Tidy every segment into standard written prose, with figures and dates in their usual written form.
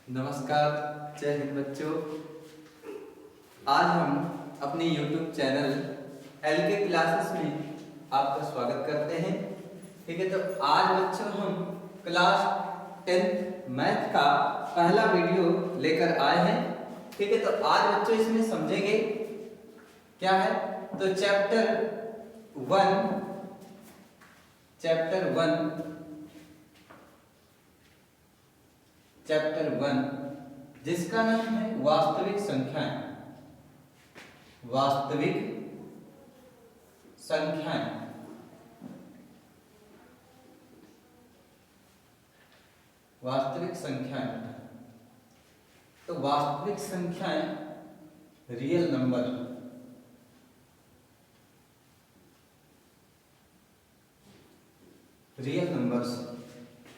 नमस्कार, जय हिंद बच्चों। आज हम अपने YouTube चैनल LK क्लासेस में आपका स्वागत करते हैं। ठीक है, तो आज बच्चों हम क्लास 10th मैथ का पहला वीडियो लेकर आए हैं। ठीक है, तो आज बच्चों इसमें समझेंगे क्या है। तो चैप्टर 1 जिसका नाम है वास्तविक संख्याएं। वास्तविक संख्याएं। तो वास्तविक संख्याएं रियल नंबर्स।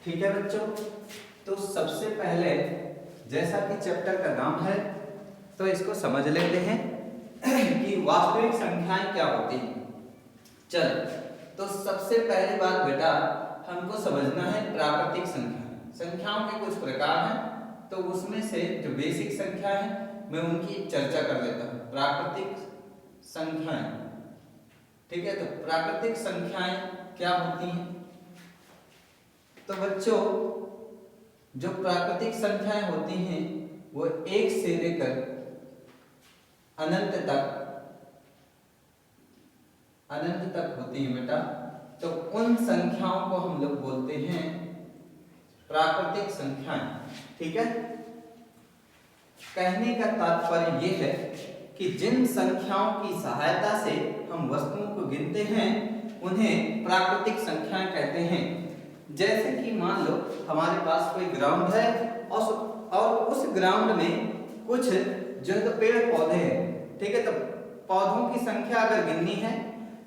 ठीक है बच्चों, तो सबसे पहले जैसा कि चैप्टर का नाम है तो इसको समझ लेते हैं कि वास्तविक संख्याएं क्या होती हैं। चल, तो सबसे पहली बात बेटा हमको समझना है प्राकृतिक संख्याएं। संख्याओं के कुछ प्रकार हैं, तो उसमें से जो बेसिक संख्या है मैं उनकी चर्चा कर लेता हूं। प्राकृतिक संख्याएं, ठीक है, तो प्राकृतिक संख्याएं क्या होती हैं। तो बच्चों जो प्राकृतिक संख्याएं होती हैं वो 1 से लेकर अनंत तक होती हैं बेटा। तो उन संख्याओं को हम लोग बोलते हैं प्राकृतिक संख्याएं। ठीक है, कहने का तात्पर्य ये है कि जिन संख्याओं की सहायता से हम वस्तुओं को गिनते हैं उन्हें प्राकृतिक संख्याएं कहते हैं। जैसे कि मान लो हमारे पास कोई ग्राउंड है और उस ग्राउंड में कुछ जो है तो पेड़ पौधे हैं। ठीक है, तो पौधों की संख्या अगर गिननी है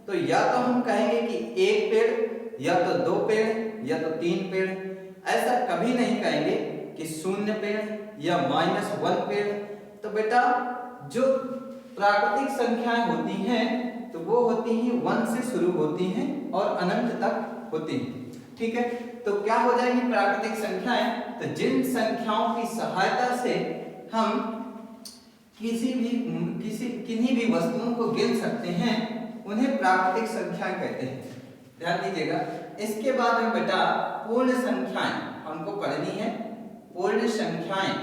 तो या तो हम कहेंगे कि 1 पेड़, या तो 2 पेड़, या तो 3 पेड़। ऐसा कभी नहीं कहेंगे कि 0 पेड़ या -1 पेड़। तो बेटा जो प्राकृतिक संख्याएं होती हैं तो वो होती हैं 1 से शुरू होती हैं और अनंत तक होती हैं। ठीक है, तो क्या हो जाएगी प्राकृतिक संख्याएं। तो जिन संख्याओं की सहायता से हम किन्हीं भी वस्तुओं को गिन सकते हैं उन्हें प्राकृतिक संख्याएं कहते हैं। ध्यान दीजिएगा। इसके बाद में बेटा पूर्ण संख्याएं हमको पढ़नी है। पूर्ण संख्याएं,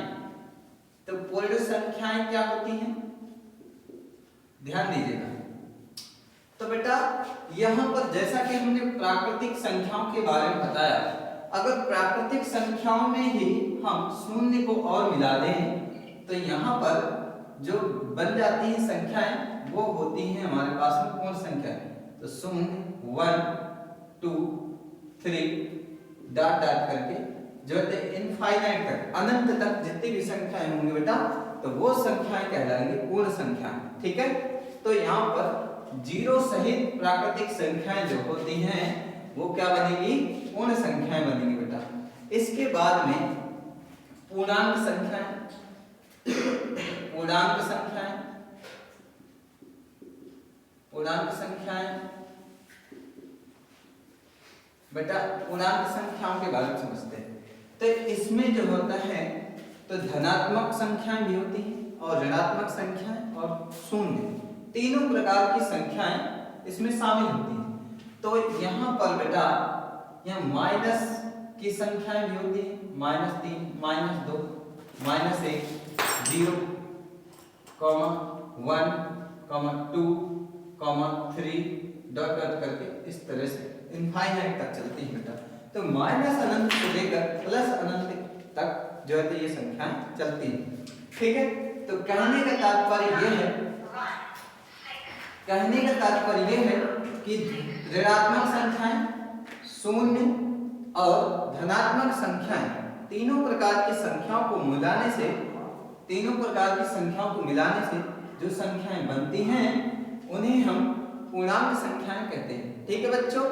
तो पूर्ण संख्याएं क्या होती हैं, ध्यान दीजिएगा। तो बेटा यहाँ पर जैसा कि हमने प्राकृतिक संख्याओं के बारे में बताया, अगर प्राकृतिक संख्याओं में ही हम 0 को और मिला दें तो यहाँ पर जो बन जाती हैं संख्याएं वो होती हैं हमारे पास में पूर्ण संख्या। तो 0, 1, 2, 3 डॉट डॉट करके जो है इनफाइनाइट तक, अनंत तक जितनी भी संख्याएं होंगी बेटा तो वो संख्याएं कहलाएंगी पूर्ण संख्या। ठीक है, तो यहाँ पर 0 सहित प्राकृतिक संख्याएं जो होती हैं वो क्या बनेगी, पूर्ण संख्याएं बनेगी बेटा। इसके बाद में पूर्णांक संख्याएं। बेटा पूर्णांक संख्याओं के बारे में समझते हैं। तो इसमें जो होता है तो धनात्मक संख्याएं भी होती हैं और ऋणात्मक संख्याएं और शून्य, तीनों प्रकार की संख्याएं इसमें शामिल होती हैं। तो यहाँ पर बेटा यहाँ माइनस की संख्याएं भी होती हैं, -3, -2, -1, 0, 1, 2, 3 डॉट डॉट करके इस तरह से इनफाइनाइट तक चलती है बेटा। तो माइनस अनंत से लेकर प्लस अनंत तक जो है ये संख्याएं चलती हैं। ठीक है, तो कहने का तात्पर्य ये है कि ऋणात्मक संख्याएं, शून्य और धनात्मक संख्याएं, तीनों प्रकार की संख्याओं को मिलाने से जो संख्याएं बनती हैं उन्हें हम पूर्णांक संख्याएं कहते हैं। ठीक है बच्चों,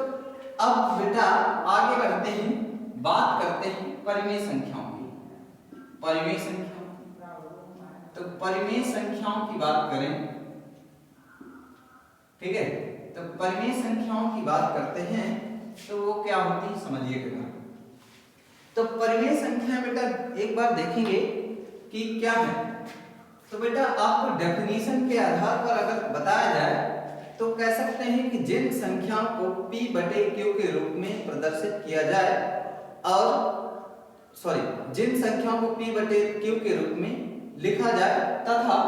अब बेटा आगे बढ़ते हैं, बात करते हैं परिमेय संख्याओं की। तो परिमेय संख्याओं की बात करें, ठीक है, तो परिमेय संख्याओं की बात करते हैं तो वो क्या होती है समझिएगा। तो परिमेय संख्या बेटा एक बार देखेंगे कि क्या है। तो बेटा आपको डेफिनेशन के आधार पर अगर बताया जाए तो कह सकते हैं कि जिन संख्याओं को P बटे Q के रूप में प्रदर्शित किया जाए और जिन संख्याओं को P बटे Q के रूप में लिखा जाए तथा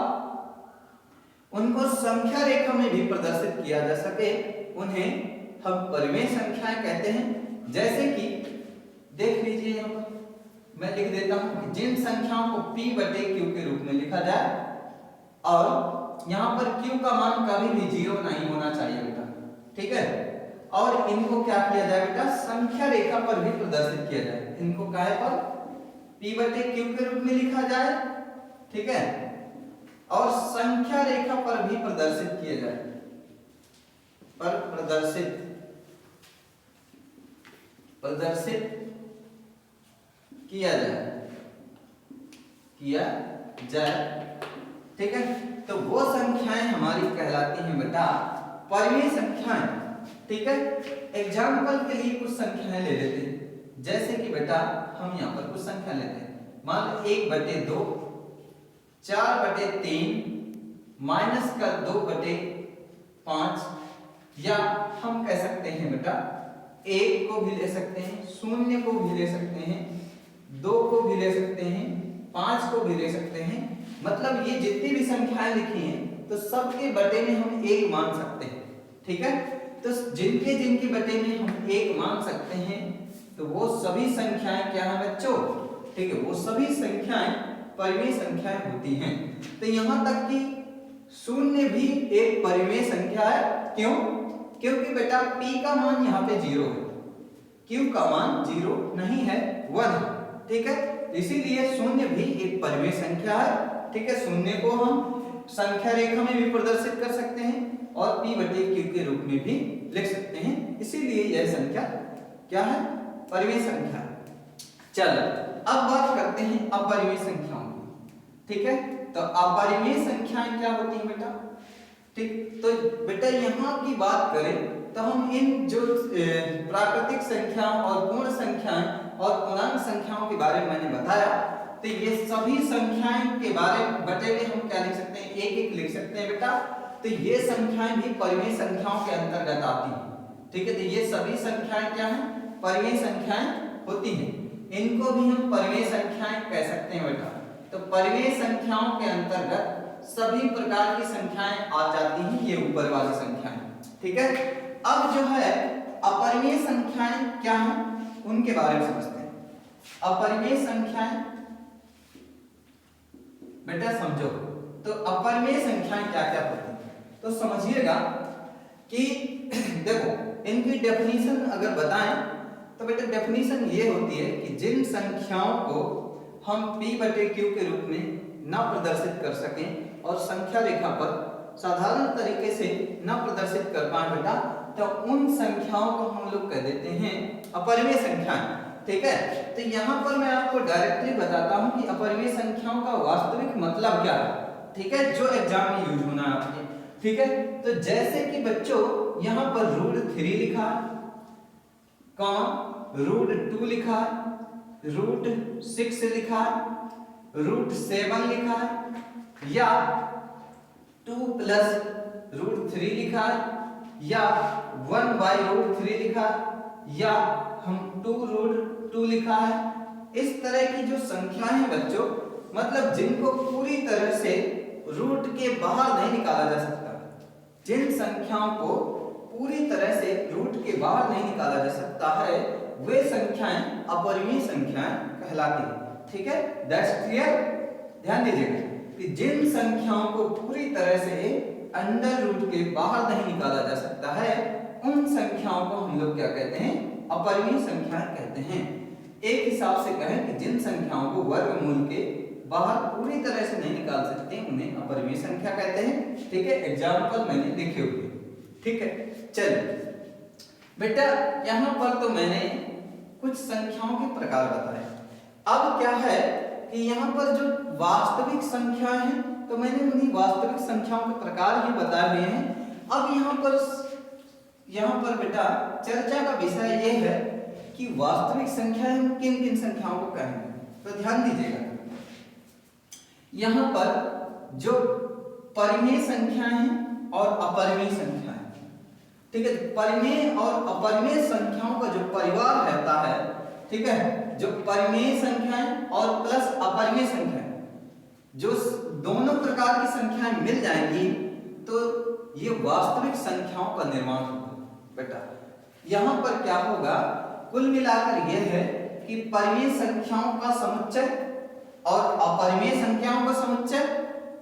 उनको संख्या रेखा में भी प्रदर्शित किया जा सके उन्हें हम परिमेय संख्याएं कहते हैं। जैसे कि देख लीजिए यहाँ पर मैं लिख देता हूं कि जिन संख्याओं को P बटे Q के रूप में लिखा जाए और यहाँ पर Q का मान कभी भी 0 नहीं होना चाहिए बेटा, ठीक है। और इनको क्या किया जाए बेटा, संख्या रेखा पर भी प्रदर्शित किया जाए। इनको काहे पर P बटे Q के रूप में लिखा जाए, ठीक है, और संख्या रेखा पर भी प्रदर्शित किया जाए, प्रदर्शित किया जाए, ठीक है। तो वो संख्याएं हमारी कहलाती हैं बेटा परिमेय संख्याएं, ठीक है। एग्जाम्पल के लिए कुछ संख्याएं ले लेते हैं। जैसे कि बेटा हम यहाँ पर कुछ संख्या लेते हैं, मान लो 1/2, 4/3, -2/5, या हम कह सकते हैं बेटा 1 को भी ले सकते हैं, 0 को भी ले सकते हैं, 2 को भी ले सकते हैं, 5 को भी ले सकते हैं। मतलब ये जितनी भी संख्याएं लिखी हैं तो सबके बटे में हम 1 मान सकते हैं, ठीक है। तो जिनके बटे में हम 1 मान सकते हैं तो वो सभी संख्याएं क्या है बच्चों, ठीक है, वो सभी संख्याएं परिमेय संख्याएं होती हैं। तो यहां तक कि 0 भी एक परिमेय संख्या है। क्यों? क्योंकि बेटा P का मान यहाँ पे 0 है, Q का मान 0 नहीं है, 1 है, ठीक है। इसीलिए 0 भी एक परिमेय संख्या है, ठीक है। 0 को हम संख्या रेखा में भी प्रदर्शित कर सकते हैं और P बटे Q के रूप में भी लिख सकते हैं। इसीलिए यह संख्या क्या है, परिमेय संख्या। चल अब बात करते हैं अपरिमेय संख्याओं की, ठीक है। तो अपरिमेय संख्याएं क्या होती हैं बेटा, ठीक। तो बेटा यहाँ की बात करें तो हम इन जो प्राकृतिक संख्याओं और पूर्ण संख्याएं और पूर्णांक संख्याओं के बारे में मैंने बताया, तो ये सभी संख्याएं के बारे में बटे में हम क्या लिख सकते हैं, एक लिख सकते हैं बेटा। तो ये संख्याएं भी परिमेय संख्याओं के अंतर्गत आती हैं, ठीक है। तो ये सभी संख्याएं क्या हैं, परिमेय संख्याएं होती हैं। इनको भी हम परिमेय संख्याएं कह सकते हैं बेटा। तो परिमेय संख्याओं के अंतर्गत सभी प्रकार की संख्याएं आ जाती हैं, ये ऊपर वाली संख्याएं, ठीक है। अब जो है अपरिमेय संख्याएं क्या हैं उनके बारे में समझते हैं। अपरिमेय संख्याएं बेटा समझो, तो अपरिमेय संख्याएं क्या क्या होती हैं तो समझिएगा कि देखो इनकी डेफिनेशन अगर बताएं तो बेटा डेफिनेशन ये होती है कि जिन संख्याओं को हम P बटे Q के रूप में न प्रदर्शित कर सकें और संख्या रेखा पर साधारण तरीके से न प्रदर्शित कर पाए बेटा, तो उन संख्याओं को हम लोग कह देते हैं अपरिमेय संख्याएं, ठीक है। तो यहाँ पर मैं आपको डायरेक्टली बताता हूँ कि अपरिमेय संख्याओं का वास्तविक मतलब क्या है, ठीक है, जो एग्जाम में यूज होना है आपके, ठीक है। तो जैसे कि बच्चों यहाँ पर √3 लिखा है, √2 लिखा है, √6 लिखा है, √7 लिखा है, या 2 + √3 लिखा है, या 1/√3 लिखा है, या हम 2√2 लिखा है। इस तरह की जो संख्याएं हैं बच्चों, मतलब जिनको पूरी तरह से रूट के बाहर नहीं निकाला जा सकता, जिन संख्याओं को पूरी तरह से रूट के बाहर नहीं निकाला जा सकता है, वे संख्याएं अपरिमेय संख्याएं कहलाती हैं, ठीक है। That's clear. ध्यान दीजिएगा कि जिन संख्याओं को पूरी तरह से अंडर रूट के बाहर नहीं निकाला जा सकता है, उन संख्याओं को हम लोग क्या कहते हैं, अपरिमेय संख्याएं कहते हैं। एक हिसाब से कहें कि जिन संख्याओं को वर्गमूल के बाहर पूरी तरह से नहीं निकाल सकते उन्हें अपरिमेय संख्या कहते हैं, ठीक है। एग्जाम्पल मैंने लिखे हुए, ठीक है। चलिए बेटा यहाँ पर तो मैंने कुछ संख्याओं के प्रकार बताए। अब क्या है कि यहाँ पर जो वास्तविक संख्याएं हैं तो मैंने उन्हीं वास्तविक संख्याओं के प्रकार ही बताए हुए हैं। अब यहाँ पर बेटा चर्चा का विषय ये है कि वास्तविक संख्याएं हम किन किन संख्याओं को कहेंगे। तो ध्यान दीजिएगा यहाँ पर जो परिमेय संख्याएं हैं और अपरिमेय संख्याएं, ठीक है, परिमेय और अपरिमेय संख्याओं का जो परिवार रहता है, ठीक है, जो परिमेय संख्याएं और प्लस अपरिमेय संख्याएं, जो दोनों प्रकार की संख्याएं मिल जाएंगी तो ये वास्तविक संख्याओं का निर्माण होगा। बेटा यहां पर क्या होगा, कुल मिलाकर यह है कि परिमेय संख्याओं का समुच्चय और अपरिमेय संख्याओं का समुच्चय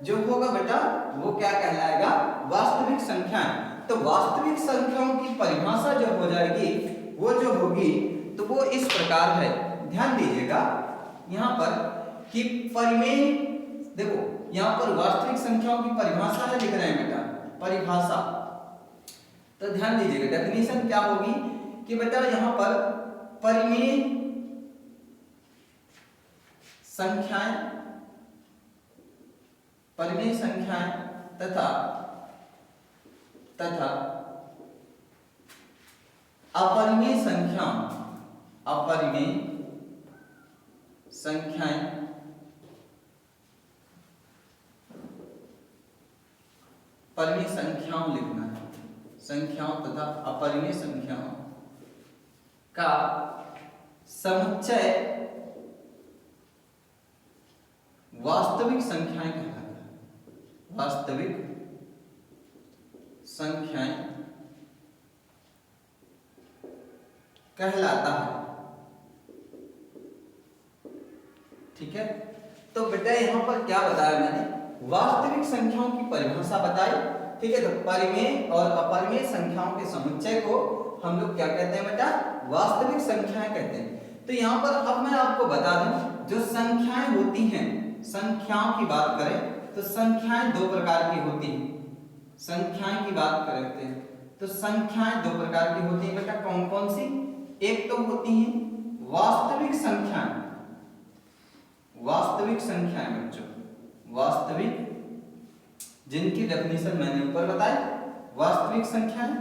जो होगा बेटा वो क्या कहलाएगा, वास्तविक संख्याएं। तो वास्तविक संख्याओं की परिभाषा जो हो जाएगी वो जो होगी तो वो इस प्रकार है, ध्यान दीजिएगा यहां पर कि परिमेय, देखो यहां पर वास्तविक संख्याओं की परिभाषा है लिख रहे हैं बेटा, परिभाषा। तो ध्यान दीजिएगा डेफिनेशन क्या होगी कि बेटा यहां पर परिमेय संख्याएं, परिमेय संख्याएं तथा अपरिमेय संख्याएं, अपरिमेय संख्याएं परिमेय संख्याओं लिखना है, संख्याओं तथा अपरिमेय संख्याओं का समुच्चय वास्तविक संख्याएं कहलाता है, वास्तविक संख्याएं कहलाता है। ठीक है, तो बेटा यहां पर क्या बताया मैंने, वास्तविक संख्याओं की परिभाषा बताई। ठीक है, तो परिमेय और अपरिमेय संख्याओं के समुच्चय को हम लोग क्या कहते हैं बेटा, वास्तविक संख्याएं कहते हैं। तो यहां पर अब मैं आपको बता दूं, जो संख्याएं होती हैं, संख्याओं की बात करें तो संख्याएं दो प्रकार की होती हैं। संख्याएं की बात करते हैं तो संख्याएं दो प्रकार की होती हैं बेटा, कौन कौन सी, एक तो होती हैं वास्तविक संख्याएं, वास्तविक संख्याएं बच्चों, वास्तविक, जिनकी डेफिनेशन मैंने ऊपर बताई, वास्तविक संख्याएं।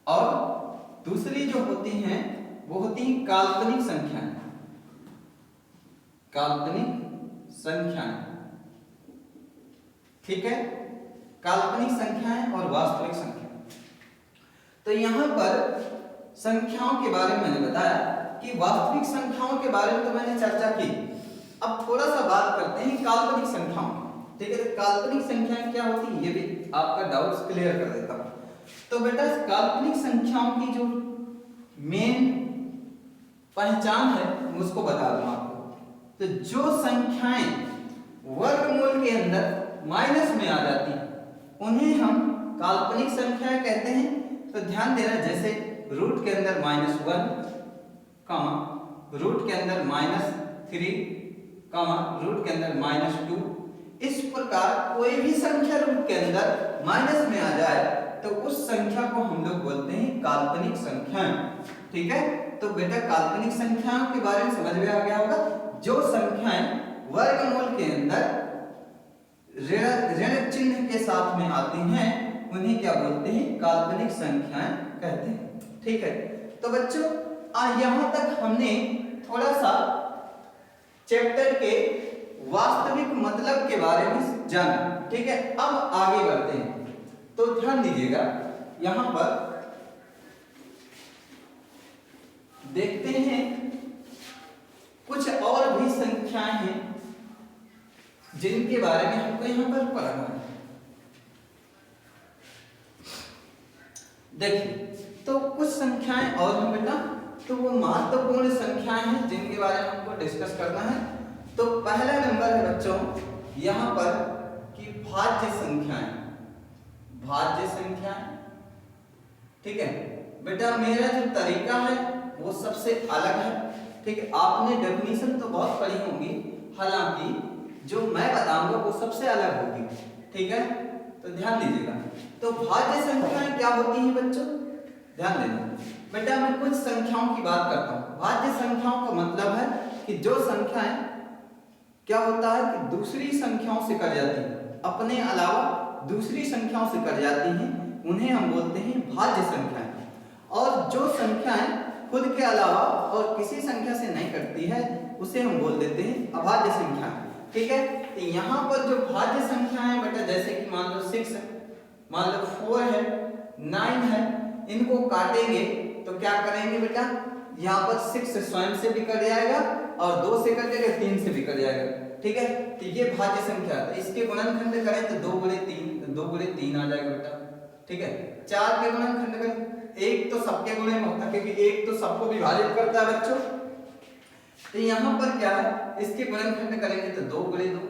और दूसरी जो होती हैं वो होती हैं काल्पनिक संख्याएं, काल्पनिक संख्याएं। ठीक है, काल्पनिक संख्याएं और वास्तविक संख्याएं। तो यहां पर संख्याओं के बारे में मैंने बताया कि वास्तविक संख्याओं के बारे में तो मैंने चर्चा की। अब थोड़ा सा बात करते हैं काल्पनिक संख्याओं की। ठीक है, तो काल्पनिक संख्याएं क्या होती है ये भी आपका डाउट्स क्लियर कर देता हूं। तो बेटा काल्पनिक संख्याओं की जो मेन पहचान है उसको बता दूं आपको। तो जो संख्याएं वर्गमूल के अंदर माइनस में आ जाती हैं उन्हें हम काल्पनिक संख्याएं कहते हैं। तो ध्यान देना, जैसे रूट के अंदर -1, रूट के अंदर -3, रूट के अंदर -2, इस प्रकार कोई भी संख्या रूट के अंदर माइनस में आ जाए तो उस संख्या को हम लोग बोलते हैं काल्पनिक संख्याएं। ठीक है, तो बेटा काल्पनिक संख्याओं के बारे में समझ में आ गया होगा। जो संख्याएं वर्गमूल के अंदर ऋण चिन्ह के साथ में आती हैं उन्हें क्या बोलते हैं, काल्पनिक संख्याएं कहते हैं। ठीक है, तो बच्चों यहां तक हमने थोड़ा सा चैप्टर के वास्तविक मतलब के बारे में जाना। ठीक है, अब आगे बढ़ते हैं। तो ध्यान दीजिएगा, यहां पर देखते हैं कुछ और भी संख्याएं हैं जिनके बारे में हमको यहां पर पढ़ना है। देखिए, तो कुछ संख्याएं और हैं बेटा, तो वो महत्वपूर्ण संख्याएं हैं जिनके बारे में हमको डिस्कस करना है। तो पहला नंबर है बच्चों यहां पर कि भाज्य संख्याएं, भाज्य संख्याएं। ठीक है बेटा, मेरा जो तरीका है वो सबसे अलग है। ठीक है, आपने डेफिनेशन तो बहुत पढ़ी होंगी, हालांकि जो मैं बताऊंगा वो सबसे अलग होगी। ठीक है, तो ध्यान दीजिएगा। तो भाज्य संख्याएं क्या होती हैं बच्चों, ध्यान देना बेटा। मैं कुछ संख्याओं की बात करता हूं। भाज्य संख्याओं का मतलब है कि जो संख्याएं क्या होता है कि दूसरी संख्याओं से कट जाती हैं, अपने अलावा दूसरी संख्याओं से कट जाती हैं, उन्हें हम बोलते हैं भाज्य संख्याएं। और जो संख्याएं खुद के अलावा और किसी संख्या से नहीं कटती है उसे हम बोल देते हैं अभाज्य संख्या। ठीक है, तो यहाँ पर जो भाज्य संख्या है बेटा, जैसे कि मान लो 6 है, मान लो 4 है, 9 है, इनको काटेंगे तो क्या करेंगे बेटा, यहाँ पर 6 स्वयं से भी कट जाएगा और 2 से कटेगा, 3 से भी कट जाएगा। ठीक है, तो ये भाज्य संख्या है। इसके गुणनखंड करें तो 2 गुणे 3 आ जाएगा बेटा। ठीक है, 4 के गुणनखंड करें, एक तो सबके गुणे में होता है क्योंकि एक तो सबको विभाजित करता है बच्चों। तो यहाँ पर क्या है, इसके गुणनखंड करेंगे तो 2 गुणे 2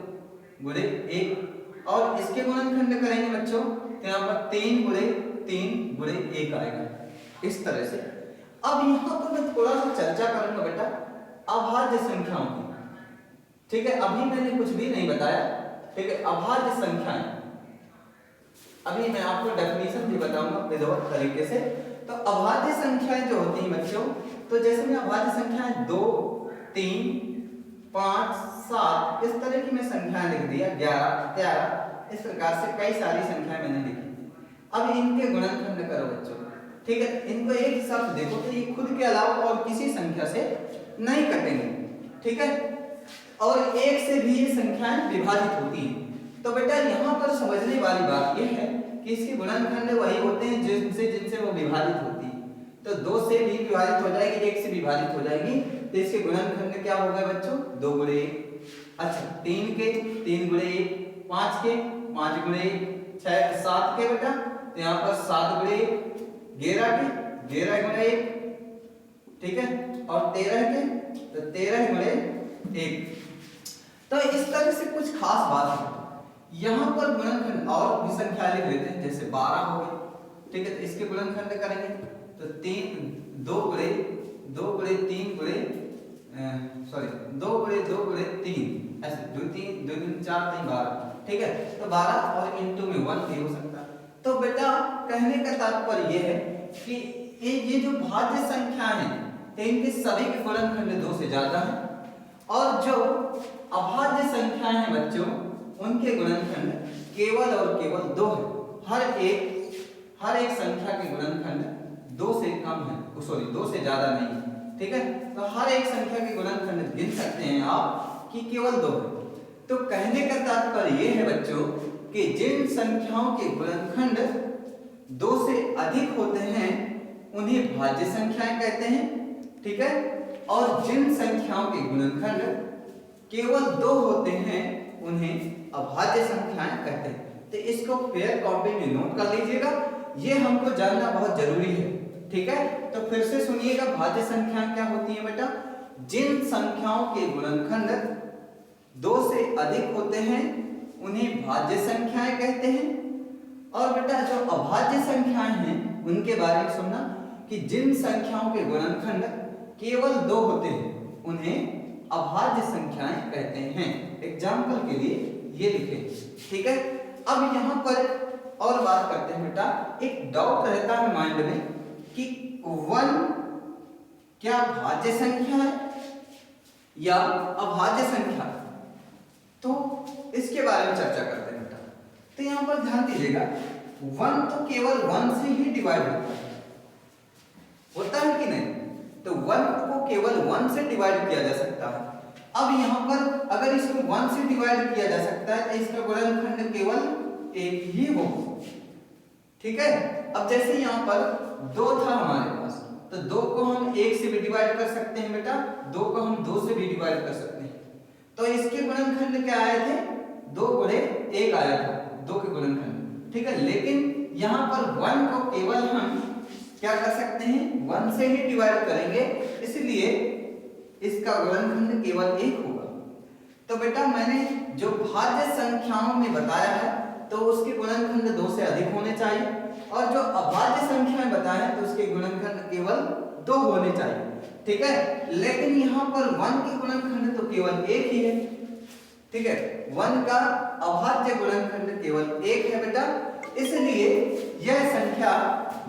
गुणे 1, और इसके गुणनखंड करेंगे बच्चों तो यहाँ पर 3 गुणे 3 गुणे 1 आएगा, इस तरह से। अब यहाँ पर मैं थोड़ा सा चर्चा करूंगा बेटा अभाज्य संख्याओं की। ठीक है, अभी मैंने कुछ भी नहीं बताया। ठीक है, अभाज्य संख्याएं, अभी मैं आपको डेफिनेशन भी बताऊंगा विधिवत तरीके से। तो अभाज्य संख्याएं जो होती हैं बच्चों, तो जैसे मैं अभाज्य संख्याएं 2 3 5 7 इस तरह की मैं संख्याएं लिख दिया, 11 13 इस प्रकार से कई सारी संख्याएं मैंने लिखी। अब इनके गुणनखंड करो बच्चों। ठीक है, इनको एक हिसाब से देखो तो ये खुद के अलावा और किसी संख्या से नहीं कटेंगे। ठीक है, और एक से भी ये संख्याएं विभाजित होती हैं। तो बेटा यहाँ पर समझने वाली बात यह है कि इसके गुणनखंड वही होते हैं जिनसे वो विभाजित होती है। तो 2 से भी विभाजित हो जाएगी, 1 से विभाजित हो जाएगी, तो इसके गुणनखंड क्या होगा बच्चों, 2 गुणे 1। अच्छा, 3 के 3 गुणे 1, 5 के 5 गुणे 1, 6 7 के बेटा तो यहाँ पर 7 गुणे 11 के 11 गुणे 1। ठीक है, और 13 के तो 13 गुणे 1। तो इस तरह से कुछ खास बात है यहाँ पर गुणनखंड और भी संख्या लिख लेते हैं, जैसे 12 हो गए। ठीक है, तो इसके गुणनखंड करेंगे तो 2 गुणे 2 गुणे 3 गुणे 2 गुणे 2 गुणे 3 ऐसे 2 3 2 3 4 3 12। ठीक है, तो 12 और इनटू में 1 भी हो सकता है। तो बेटा कहने का तात्पर्य यह है कि ये जो भाज्य संख्या है तो इनके सभी के गुणनखंड 2 से ज्यादा है, और जो अभाज्य संख्याएं हैं बच्चों उनके गुणनखंड केवल और केवल 2 है। हर एक संख्या के गुणनखंड 2 से कम है, सॉरी 2 से ज्यादा नहीं है। ठीक है, तो हर एक संख्या के गुणनखंड गिन सकते हैं आप कि केवल 2 है। तो कहने का तात्पर्य यह है बच्चों कि जिन संख्याओं के गुणनखंड 2 से अधिक होते हैं उन्हें भाज्य संख्याएं कहते हैं। ठीक है, और जिन संख्याओं के गुणनखंड केवल 2 होते हैं उन्हें अभाज्य संख्याएं कहते हैं। तो इसको फेयर कॉपी में नोट कर लीजिएगा, ये हमको जानना बहुत जरूरी है। ठीक है, तो फिर से सुनिएगा, भाज्य संख्याएं क्या होती हैं बेटा, जिन संख्याओं के गुणनखंड 2 से अधिक होते हैं उन्हें भाज्य संख्याएं कहते हैं। और बेटा जो अभाज्य संख्याएं हैं उनके बारे में सुनना कि जिन संख्याओं के गुणनखंड केवल 2 होते हैं उन्हें अभाज्य संख्याएं कहते हैं। एग्जाम्पल के लिए ये लिखें। ठीक है, अब यहाँ पर और बात करते हैं बेटा, एक डाउट रहता है माइंड में कि 1 क्या भाज्य संख्या है या अभाज्य संख्या, तो इसके बारे में चर्चा करते हैं बेटा। तो यहाँ पर ध्यान दीजिएगा, 1 तो केवल 1 से ही डिवाइड होता है कि नहीं, तो 1 को केवल 1 से डिवाइड किया जा सकता है। अब यहाँ पर अगर इसको 1 से डिवाइड किया जा सकता है तो इसका गुणनखंड केवल 1 ही होगा। ठीक है, अब जैसे यहाँ पर 2 था हमारे पास, तो 2 को हम 1 से भी डिवाइड कर सकते हैं बेटा, 2 को हम 2 से भी डिवाइड कर सकते हैं। तो इसके गुणनखंड क्या आए थे, 2 गुणे 1 आया था, 2 के गुणनखंड। ठीक है, लेकिन यहाँ पर 1 को केवल हम क्या कर सकते हैं, 1 से ही डिवाइड करेंगे, इसलिए इसका गुणनखंड केवल 1 होगा। तो बेटा मैंने जो भाज्य संख्याओं में बताया है तो उसके गुणनखंड 2 से अधिक होने चाहिए, और जो अभाज्य संख्याएं बताए हैं तो उसके गुणनखंड केवल 2 होने चाहिए। ठीक है, लेकिन यहाँ पर 1 के गुणनखंड तो केवल 1 ही है। ठीक है, 1 का अभाज्य गुणनखंड केवल 1 है बेटा, इसलिए यह संख्या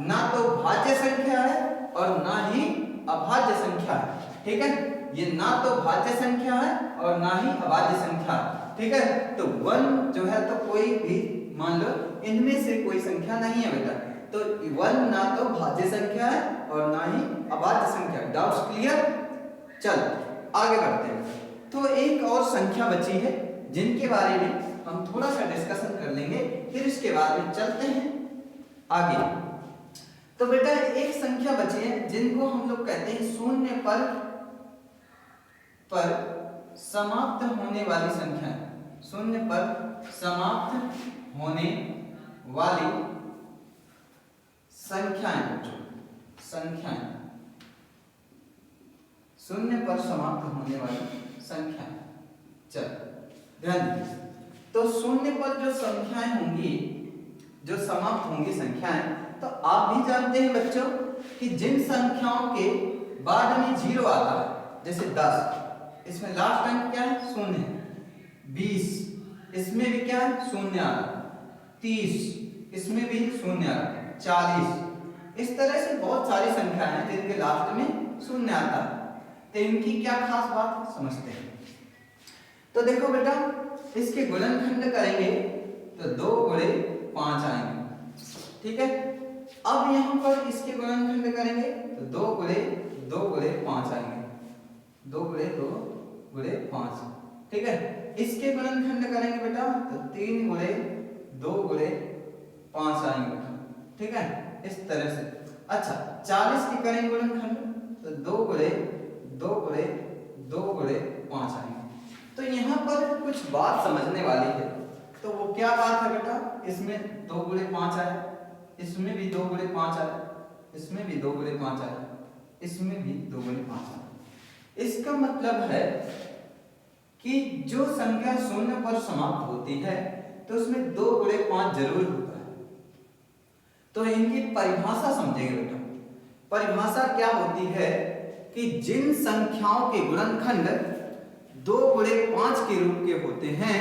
ना तो भाज्य संख्या है और ना ही अभाज्य संख्या है। ठीक है, ये ना तो भाज्य संख्या है और ना ही अभाज्य संख्या। ठीक है, तो 1 जो है तो कोई भी मान लो इनमें से कोई संख्या नहीं है बेटा, तो 1 ना तो भाज्य संख्या है और ना ही अभाज्य संख्या। Doubts clear? चल आगे बढ़ते हैं। तो एक और संख्या बची है जिनके बारे में हम थोड़ा सा डिस्कशन कर लेंगे, फिर इसके बाद में चलते हैं आगे। तो बेटा एक संख्या बची है जिनको हम लोग कहते हैं शून्य पर समाप्त होने वाली संख्या। शून्य पर समाप्त होने वाली संख्याएं, शून्य पर समाप्त होने वाली संख्याएं। चल ध्यान दीजिए, तो शून्य पर जो संख्याएं होंगी, जो समाप्त होंगी संख्याएं, तो आप भी जानते हैं बच्चों कि जिन संख्याओं के बाद में 0 आता है, जैसे 10, इसमें लास्ट अंक क्या है? शून्य है। 20, इसमें भी क्या है? शून्य आ रहा है। 30, इसमें भी शून्य आ रहा है। 40, इस तरह से बहुत सारी संख्याएं हैं जिनके लास्ट में शून्य आता है। तो इनकी क्या खास बात समझते हैं। तो देखो बेटा, इसके गुणनखंड करेंगे तो 2 गुणे 5 आएंगे, ठीक है। अब यहाँ पर इसके गुणनखंड करेंगे तो 2 गुणे 5 आएंगे, 2 गुणे 5, ठीक है। इसके गुणनखंड करेंगे बेटा तो 3 गुणे 2 गुणे 5 आएंगे, ठीक है, इस तरह से। अच्छा 40 की करेंगे गुणनखंड तो 2 गुणे 5 आएंगे। तो यहाँ पर कुछ बात समझने वाली है। तो वो क्या बात है बेटा? इसमें 2 गुणे 5 आया, इसमें भी 2 गुणे 5 आया, इसमें भी 2 गुणे 5 आया, इसमें भी 2 गुणे 5 आया। इसका मतलब है कि जो संख्या शून्य पर समाप्त होती है तो उसमें 2 गुणे 5 जरूर होता है। तो इनकी परिभाषा समझेंगे बेटा। परिभाषा क्या होती है कि जिन संख्याओं के गुणनखंड 2 गुणे 5 के रूप के होते हैं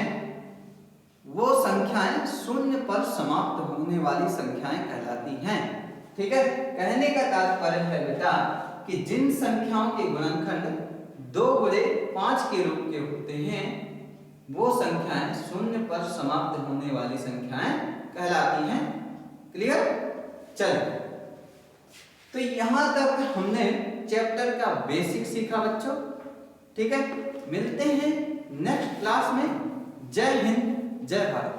वो संख्याएं शून्य पर समाप्त होने वाली संख्याएं कहलाती हैं, ठीक है। कहने का तात्पर्य है बेटा कि जिन संख्याओं के गुणनखंड 2 गुणे 5 के रूप के होते हैं वो संख्याएं शून्य पर समाप्त होने वाली संख्याएं कहलाती हैं। क्लियर? चलिए, तो यहां तक हमने चैप्टर का बेसिक सीखा बच्चों, ठीक है। मिलते हैं नेक्स्ट क्लास में। जय हिंद, जय भारत।